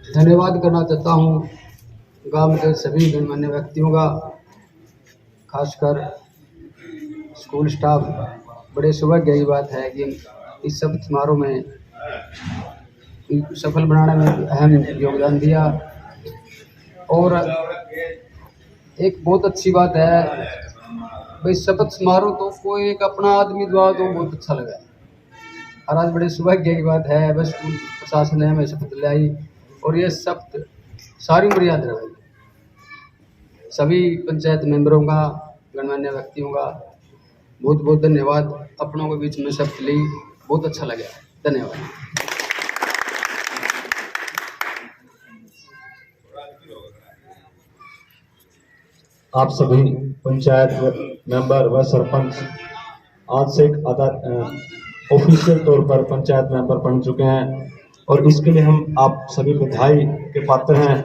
धन्यवाद करना चाहता हूँ गांव के सभी गणमान्य व्यक्तियों का, खासकर स्कूल स्टाफ। बड़े सौभाग्य की बात है कि इस शपथ समारोह में सफल बनाने में अहम योगदान दिया। और एक बहुत अच्छी बात है भाई, शपथ समारोह तो कोई एक अपना आदमी द्वारा तो बहुत अच्छा लगा। और आज बड़े सौभाग्य की बात है, बस स्कूल प्रशासन ने हमें शपथ दिलाई और ये शपथ सारी उम्र याद रहेगी। सभी पंचायत मेंबरों का, गणमान्य व्यक्तियों का बहुत बहुत धन्यवाद। अपनों के बीच में शपथ ली, बहुत अच्छा लगा। धन्यवाद। आप सभी पंचायत मेंबर व सरपंच आज से एक ऑफिशियल तौर पर पंचायत मेंबर बन चुके हैं और इसके लिए हम आप सभी बधाई के पात्र हैं।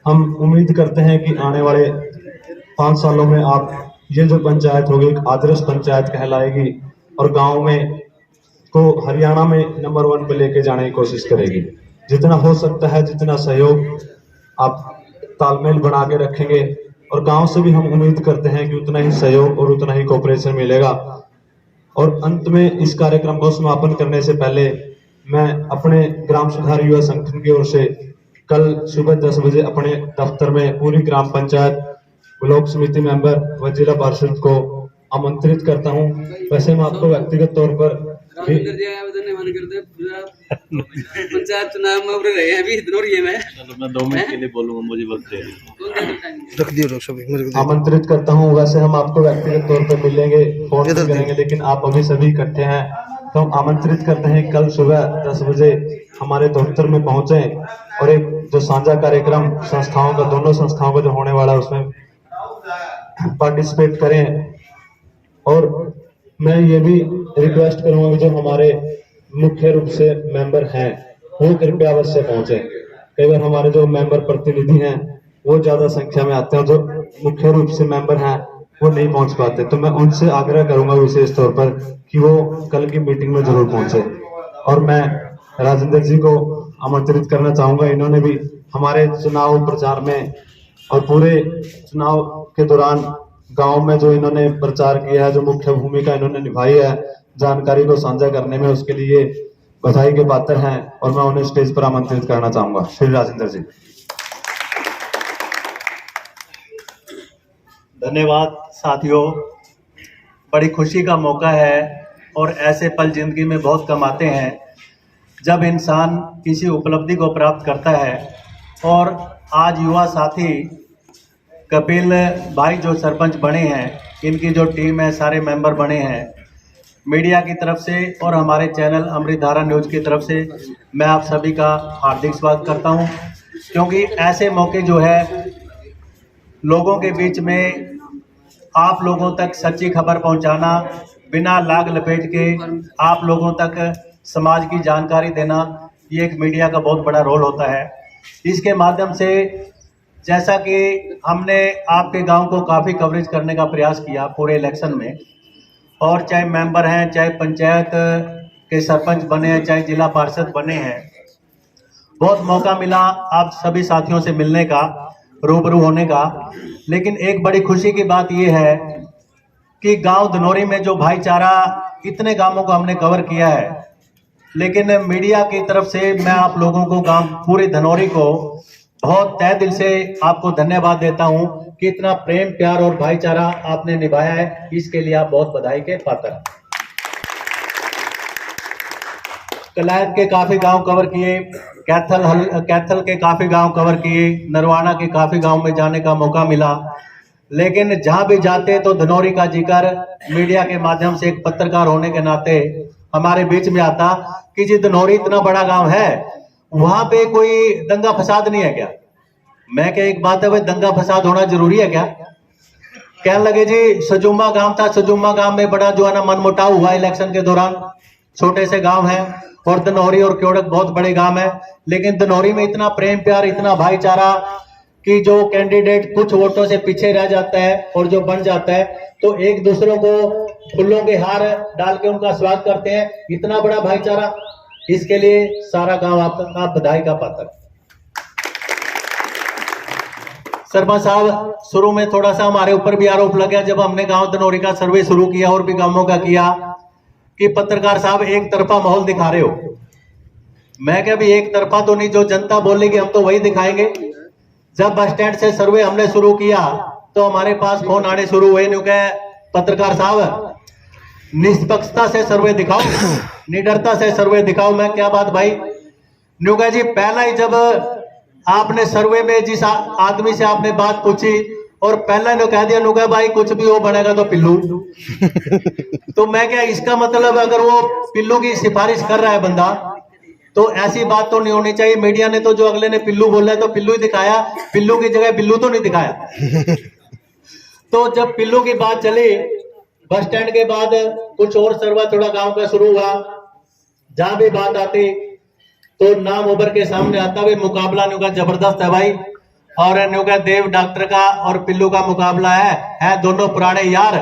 हम उम्मीद करते हैं कि आने वाले 5 सालों में आप ये जो पंचायत होगी एक आदर्श पंचायत कहलाएगी और गांव में को हरियाणा में नंबर 1 पे लेके जाने की कोशिश करेगी। जितना हो सकता है, जितना सहयोग आप तालमेल बना के रखेंगे और गांव से भी हम उम्मीद करते हैं कि उतना ही सहयोग और उतना ही कोऑपरेशन मिलेगा। और अंत में इस कार्यक्रम को समापन करने से पहले मैं अपने ग्राम सुधार युवा संगठन की ओर से कल सुबह 10 बजे अपने दफ्तर में पूरी ग्राम पंचायत, ब्लॉक समिति मेंबर व जिला पार्षद को आमंत्रित करता हूं। वैसे मैं आपको व्यक्तिगत तौर पर पंचायत चुनाव में उभरे रहे हैं अभी धनौरी में। चलो मैं 2 मिनट के लिए बोलूंगा, मुझे वक्त दे आमंत्रित करता हूं। वैसे हम आपको व्यक्तिगत तौर पर मिलेंगे, फोन भी करेंगे, लेकिन आप अभी सभी इकट्ठे हैं तो हम आमंत्रित करते हैं कल सुबह 10 बजे हमारे दफ्तर में पहुंचे और एक जो साझा कार्यक्रम संस्थाओं का, दोनों संस्थाओं का जो होने वाला है उसमें पार्टिसिपेट करें। और मैं ये भी रिक्वेस्ट करूंगा कि जो हमारे मुख्य रूप से मेंबर हैं वो कृपया अवश्य पहुंचे। कई बार हमारे जो मेंबर प्रतिनिधि हैं वो ज्यादा संख्या में आते हैं और जो मुख्य रूप से मेंबर हैं वो नहीं पहुंच पाते, तो मैं उनसे आग्रह करूंगा विशेष तौर पर कि वो कल की मीटिंग में जरूर पहुंचे। और मैं राजेंद्र जी को आमंत्रित करना चाहूंगा। इन्होंने भी हमारे चुनाव प्रचार में और पूरे चुनाव के दौरान गांव में जो इन्होंने प्रचार किया है, जो मुख्य भूमिका इन्होंने निभाई है जानकारी को साझा करने में, उसके लिए बधाई के पात्र हैं और मैं उन्हें स्टेज पर आमंत्रित करना चाहूंगा। श्री राजेंद्र जी। धन्यवाद साथियों। बड़ी खुशी का मौका है और ऐसे पल जिंदगी में बहुत कम आते हैं जब इंसान किसी उपलब्धि को प्राप्त करता है। और आज युवा साथी कपिल भाई जो सरपंच बने हैं, इनकी जो टीम है, सारे मेंबर बने हैं, मीडिया की तरफ से और हमारे चैनल अमृतधारा न्यूज़ की तरफ से मैं आप सभी का हार्दिक स्वागत करता हूं। क्योंकि ऐसे मौके जो है लोगों के बीच में आप लोगों तक सच्ची खबर पहुंचाना, बिना लाग लपेट के आप लोगों तक समाज की जानकारी देना, ये एक मीडिया का बहुत बड़ा रोल होता है। इसके माध्यम से जैसा कि हमने आपके गांव को काफ़ी कवरेज करने का प्रयास किया पूरे इलेक्शन में, और चाहे मेंबर हैं, चाहे पंचायत के सरपंच बने हैं, चाहे जिला पार्षद बने हैं, बहुत मौका मिला आप सभी साथियों से मिलने का, रूबरू होने का। लेकिन एक बड़ी खुशी की बात यह है कि गांव धनौरी में जो भाईचारा, इतने गांवों को हमने कवर किया है, लेकिन मीडिया की तरफ से मैं आप लोगों को, गांव पूरे धनौरी को बहुत तहे दिल से आपको धन्यवाद देता हूं कि इतना प्रेम, प्यार और भाईचारा आपने निभाया है। इसके लिए आप बहुत बधाई के पात्र हैं। कलायत के काफी गांव कवर किए, कैथल के काफी गांव कवर किए, नरवाना के काफी गांव में जाने का मौका मिला। लेकिन जहां भी जाते तो धनौरी का जिक्र मीडिया के माध्यम से एक पत्रकार होने के नाते हमारे बीच में आता कि जी धनौरी इतना बड़ा गांव है, वहां पे कोई दंगा फसाद नहीं है क्या? मैं क्या, एक बात है भाई, दंगा फसाद होना जरूरी है क्या? कहने लगे जी सजुम्मा गांव था, सजुम्मा गांव में बड़ा जो है ना मनमुटाव हुआ इलेक्शन के दौरान। छोटे से गांव है और धनौरी और क्योड़क बहुत बड़े गांव है, लेकिन धनौरी में इतना प्रेम प्यार, इतना भाईचारा कि जो कैंडिडेट कुछ वोटों से पीछे रह जाता है और जो बन जाता है तो एक दूसरों को फूलों के हार डाल के उनका स्वागत करते हैं। इतना बड़ा भाईचारा, इसके लिए सारा गांव आपका बधाई का पात्र। सरपंच साहब, शुरू में थोड़ा सा हमारे ऊपर भी आरोप लगा जब हमने गांव धनौरी का सर्वे शुरू किया और भी गांवों का किया कि पत्रकार साहब एक तरफा माहौल दिखा रहे हो। मैं क्या भी एक तरफा तो नहीं, जो जनता बोलेगी हम तो वही दिखाएंगे। जब बस स्टैंड से सर्वे हमने शुरू किया तो हमारे पास फोन आने शुरू हुए, न्यू कहे पत्रकार साहब निष्पक्षता से सर्वे दिखाओ, निडरता से सर्वे दिखाओ। मैं क्या बात भाई, न्यू कहे जी पहला ही जब आपने सर्वे में जिस आदमी से आपने बात पूछी और पहला ने कह दिया, न्यू कहे भाई कुछ भी वो बनेगा तो पिल्लू। तो मैं क्या, इसका मतलब अगर वो पिल्लू की सिफारिश कर रहा है बंदा तो ऐसी बात तो नहीं होनी चाहिए। मीडिया ने तो जो अगले ने पिल्लू बोला है तो पिल्लू ही दिखाया, पिल्लू की जगह बिल्लू तो नहीं दिखाया। तो जब पिल्लू की बात चली, बस स्टैंड के बाद कुछ और सर्वा थोड़ा गांव का शुरू हुआ, जहां भी बात आती तो नाम उभर के सामने आता भी मुकाबला न्यू का जबरदस्त है भाई। और न्यू का देव डॉक्टर का और पिल्लू का मुकाबला है दोनों पुराने यार।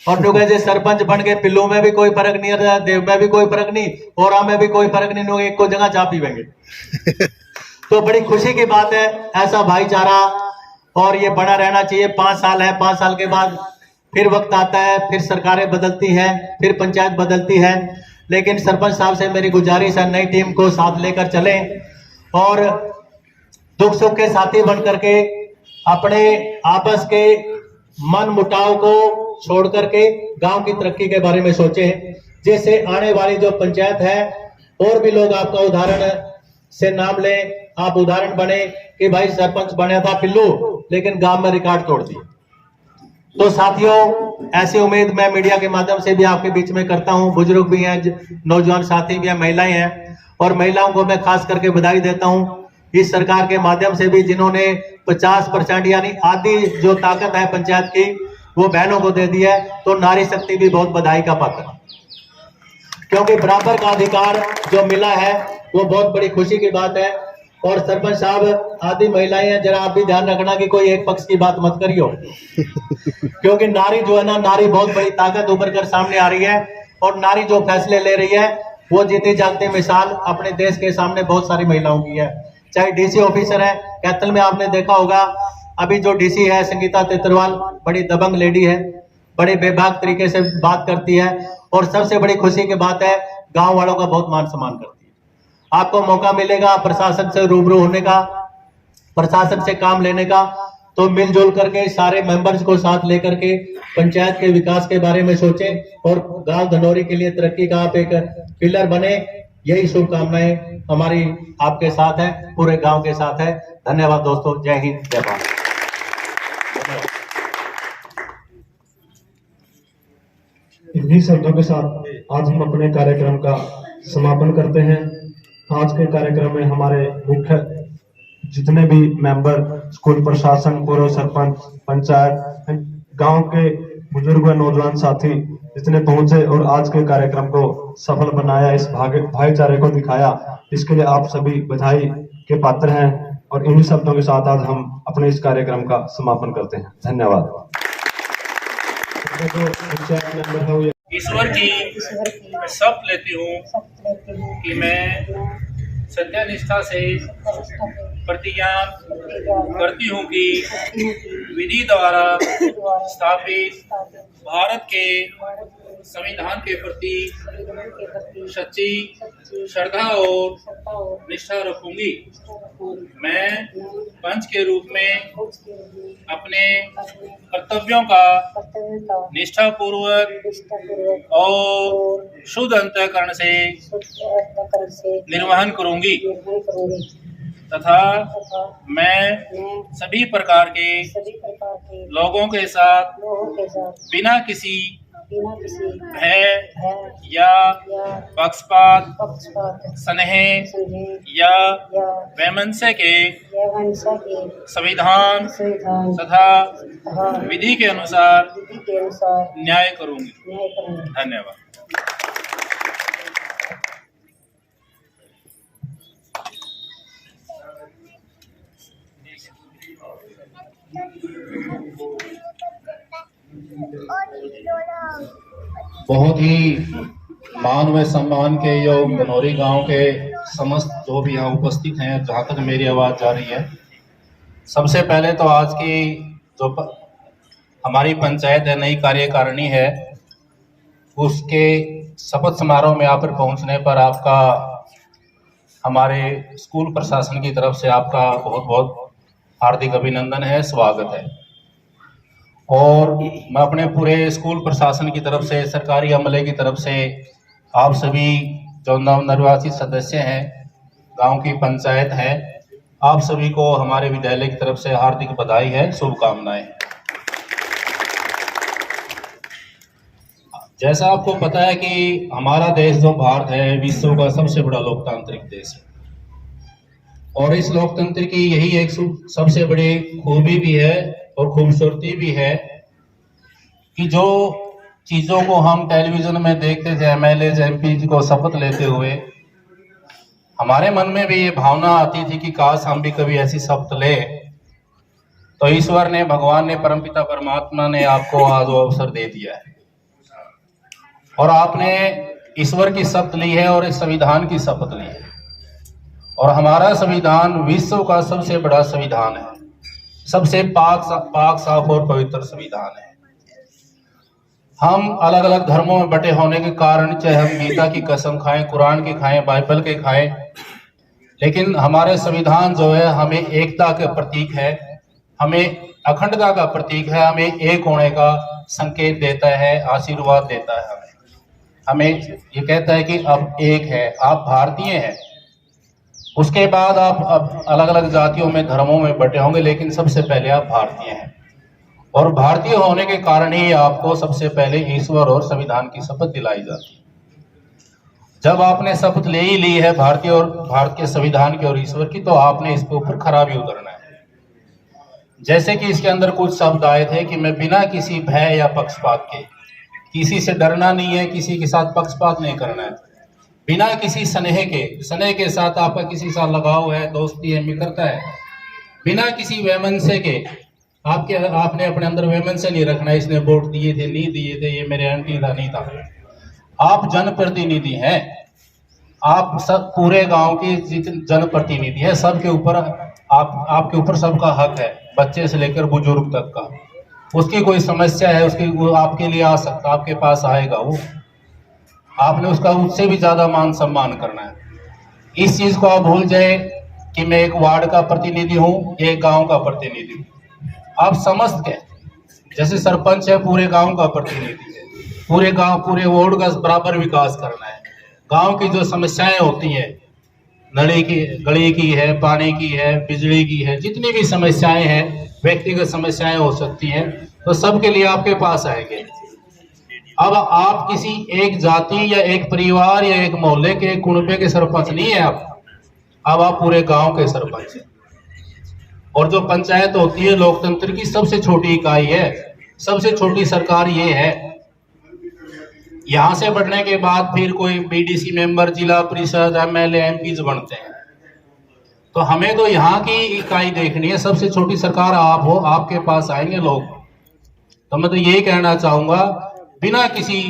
और न्यू का सरपंच बन के पिल्लू में भी कोई फर्क नहीं है, देव में भी कोई फर्क नहीं, और में भी कोई फर्क नहीं, न्यू एक को जगह चा पीवेंगे। तो बड़ी खुशी की बात है, ऐसा भाईचारा और ये बना रहना चाहिए। 5 साल है, 5 साल के बाद फिर वक्त आता है, फिर सरकारें बदलती हैं, फिर पंचायत बदलती है, लेकिन सरपंच साहब से मेरी गुजारिश है नई टीम को साथ लेकर चलें और दुख सुख के साथी बन करके अपने आपस के मन मुटाव को छोड़ करके गांव की तरक्की के बारे में सोचें, जिससे आने वाली जो पंचायत है और भी लोग आपका उदाहरण से नाम लें, आप उदाहरण बने कि भाई सरपंच बना था पिल्लू लेकिन गांव में रिकॉर्ड तोड़ दिया। तो साथियों, ऐसी उम्मीद मैं मीडिया के माध्यम से भी आपके बीच में करता हूं। बुजुर्ग भी हैं, नौजवान साथी भी हैं, महिलाएं हैं, और महिलाओं को मैं खास करके बधाई देता हूं इस सरकार के माध्यम से भी, जिन्होंने 50% यानी आधी जो ताकत है पंचायत की वो बहनों को दे दी है। तो नारी शक्ति भी बहुत बधाई का पात्र, क्योंकि बराबर का अधिकार जो मिला है वो बहुत बड़ी खुशी की बात है। और सरपंच साहब आदि महिलाएं हैं, जरा आप भी ध्यान रखना कि कोई एक पक्ष की बात मत करियो, क्योंकि नारी जो है ना, नारी बहुत बड़ी ताकत उभर कर सामने आ रही है और नारी जो फैसले ले रही है वो जीती जागती मिसाल अपने देश के सामने बहुत सारी महिलाओं की है। चाहे डीसी ऑफिसर है, कैथल में आपने देखा होगा अभी जो डीसी है संगीता तेतरवाल, बड़ी दबंग लेडी है, बड़े बेबाक तरीके से बात करती है और सबसे बड़ी खुशी की बात है गांव वालों का बहुत मान सम्मान करती है। आपको मौका मिलेगा प्रशासन से रूबरू होने का, प्रशासन से काम लेने का, तो मिलजुल करके सारे मेंबर्स को साथ लेकर के पंचायत के विकास के बारे में सोचें और गांव धनौरी के लिए तरक्की का आप एक पिलर बने। यही शुभकामनाएं हमारी आपके साथ है, पूरे गांव के साथ है। धन्यवाद दोस्तों, जय हिंद, जय भारत। इन्हीं शब्दों के साथ आज हम अपने कार्यक्रम का समापन करते हैं। आज के कार्यक्रम में हमारे मुख्य जितने भी मेंबर, स्कूल प्रशासन, पूर्व सरपंच, पंचायत, गांव के बुजुर्ग व नौजवान साथी जितने पहुंचे और आज के कार्यक्रम को सफल बनाया, इस भाईचारे को दिखाया, इसके लिए आप सभी बधाई के पात्र हैं। और इन्हीं शब्दों के साथ आज हम अपने इस कार्यक्रम का समापन करते हैं। धन्यवाद। ईश्वर की शपथ लेती हूँ कि मैं सत्यानिष्ठा से प्रतिज्ञा करती हूँ कि विधि द्वारा स्थापित भारत के संविधान के प्रति सच्ची श्रद्धा और निष्ठा रखूंगी। मैं पंच के रूप में अपने कर्तव्यों का निष्ठापूर्वक और शुद्ध अंतःकरण से निर्वहन करूंगी तथा मैं सभी प्रकार के लोगों के साथ बिना किसी भय या पक्षपात, स्नेह या वैमनस्य के संविधान तथा विधि के अनुसार न्याय करूंगी। धन्यवाद। बहुत ही मान व सम्मान के योग धनौरी गांव के समस्त जो भी यहाँ उपस्थित हैं, जहाँ तक मेरी आवाज जा रही है, सबसे पहले तो आज की जो हमारी पंचायत है, नई कार्यकारिणी है, उसके शपथ समारोह में यहाँ पर पहुँचने पर आपका, हमारे स्कूल प्रशासन की तरफ से आपका बहुत बहुत हार्दिक अभिनंदन है, स्वागत है। और मैं अपने पूरे स्कूल प्रशासन की तरफ से, सरकारी अमले की तरफ से, आप सभी जो नवनिर्वाचित सदस्य हैं, गांव की पंचायत है, आप सभी को हमारे विद्यालय की तरफ से हार्दिक बधाई है, शुभकामनाएं। जैसा आपको पता है कि हमारा देश जो भारत है, विश्व का सबसे बड़ा लोकतांत्रिक देश है, और इस लोकतंत्र की यही एक सबसे बड़ी खूबी भी है और खूबसूरती भी है कि जो चीजों को हम टेलीविजन में देखते थे, एमएलए एमपी को शपथ लेते हुए, हमारे मन में भी ये भावना आती थी कि काश हम भी कभी ऐसी शपथ ले। तो ईश्वर ने, भगवान ने, परमपिता परमात्मा ने आपको आज वो अवसर दे दिया है, और आपने ईश्वर की शपथ ली है और इस संविधान की शपथ ली है। और हमारा संविधान विश्व का सबसे बड़ा संविधान है, सबसे पाक साफ और पवित्र संविधान है। हम अलग अलग धर्मों में बटे होने के कारण, चाहे हम गीता की कसम खाएं, कुरान की खाएं, बाइबल के खाएं, लेकिन हमारे संविधान जो है हमें एकता का प्रतीक है, हमें अखंडता का प्रतीक है, हमें एक होने का संकेत देता है, आशीर्वाद देता है। हमें ये कहता है कि अब एक है, आप भारतीय हैं। उसके बाद आप अब अलग अलग जातियों में, धर्मों में बटे होंगे, लेकिन सबसे पहले आप भारतीय हैं। और भारतीय होने के कारण ही आपको सबसे पहले ईश्वर और संविधान की शपथ दिलाई जाती है। जब आपने शपथ ले ही ली है भारतीय और भारत के संविधान की और ईश्वर की, तो आपने इसके ऊपर खरा भी उतरना है। जैसे कि इसके अंदर कुछ शब्द आए थे कि मैं बिना किसी भय या पक्षपात के, किसी से डरना नहीं है, किसी के साथ पक्षपात नहीं करना है, बिना किसी स्नेह के साथ आपका किसी साथ लगाव है, दोस्ती है, मित्रता है, बिना किसी वैमनस्य के, आपने अपने अंदर वैमनस्य नहीं रखना, इसने वोट दिए थे, नहीं दिए थे, ये मेरे एंटी था, नहीं था। आप जनप्रतिनिधि हैं, आप सब पूरे गांव की जनप्रतिनिधि है, सबके ऊपर आपके ऊपर सबका हक है, बच्चे से लेकर बुजुर्ग तक का। उसकी कोई समस्या है, वो आपके लिए आ सकता, आपके पास आएगा, वो आपने उसका उससे भी ज्यादा मान सम्मान करना है। इस चीज को आप भूल जाए कि मैं एक वार्ड का प्रतिनिधि हूँ, एक गांव का प्रतिनिधि हूँ। आप समस्त के, जैसे सरपंच है पूरे गांव का प्रतिनिधि है, पूरे गांव, पूरे वार्ड का बराबर विकास करना है। गांव की जो समस्याएं होती हैं, नली की, गली की है, पानी की है, बिजली की है, जितनी भी समस्याएं हैं, व्यक्तिगत समस्याएं हो सकती हैं, तो सबके लिए आपके पास आएंगे। अब आप किसी एक जाति या एक परिवार या एक मोहल्ले के, एक कुनबे के सरपंच नहीं है अब आप पूरे गांव के सरपंच हैं। और जो पंचायत होती है, लोकतंत्र की सबसे छोटी इकाई है, सबसे छोटी सरकार ये है। यहां से बढ़ने के बाद फिर कोई बीडीसी मेंबर, जिला परिषद, एमएलए, एमपी बनते हैं। तो हमें तो यहाँ की इकाई देखनी है, सबसे छोटी सरकार आप हो, आपके पास आएंगे लोग। तो मैं तो यही कहना चाहूंगा, बिना किसी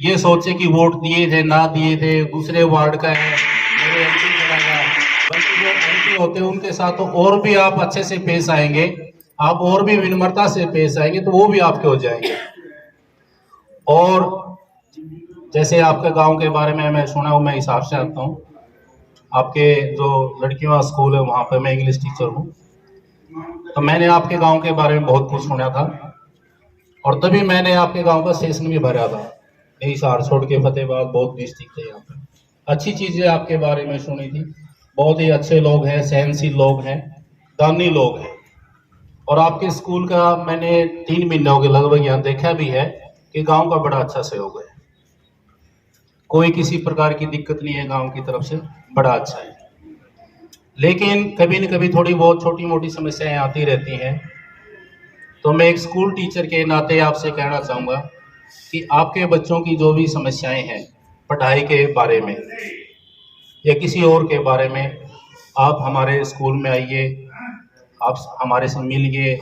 ये सोचे कि वोट दिए थे, ना दिए थे, दूसरे वार्ड का है, मेरे एमपी बनेगा, बल्कि जो एमपी होते हैं उनके साथ तो और भी आप अच्छे से पेश आएंगे, आप और भी विनम्रता से पेश आएंगे, तो वो भी आपके हो जाएंगे। और जैसे आपके गांव के बारे में मैं सुना हूँ, मैं हिसाब से आता हूँ, आपके जो लड़कियों का स्कूल है वहाँ पे मैं इंग्लिश टीचर हूँ, तो मैंने आपके गांव के बारे में बहुत कुछ सुना था, और तभी मैंने आपके गांव का सेशन भी भरा था। यही सार छोड़ के फतेहबाद बहुत डिस्ट्रिक्ट है, यहाँ पे अच्छी चीजें आपके बारे में सुनी थी। बहुत ही अच्छे लोग हैं, सहनशील लोग हैं, दानी लोग हैं। और आपके स्कूल का मैंने 3 महीनों के लगभग यहाँ देखा भी है कि गांव का बड़ा अच्छा सहयोग है, कोई किसी प्रकार की दिक्कत नहीं है, गांव की तरफ से बड़ा अच्छा है। लेकिन कभी न कभी थोड़ी बहुत छोटी मोटी समस्याएं आती रहती हैं। तो मैं एक स्कूल टीचर के नाते आपसे कहना चाहूँगा कि आपके बच्चों की जो भी समस्याएं हैं, पढ़ाई के बारे में या किसी और के बारे में, आप हमारे स्कूल में आइए, आप हमारे से मिलिए,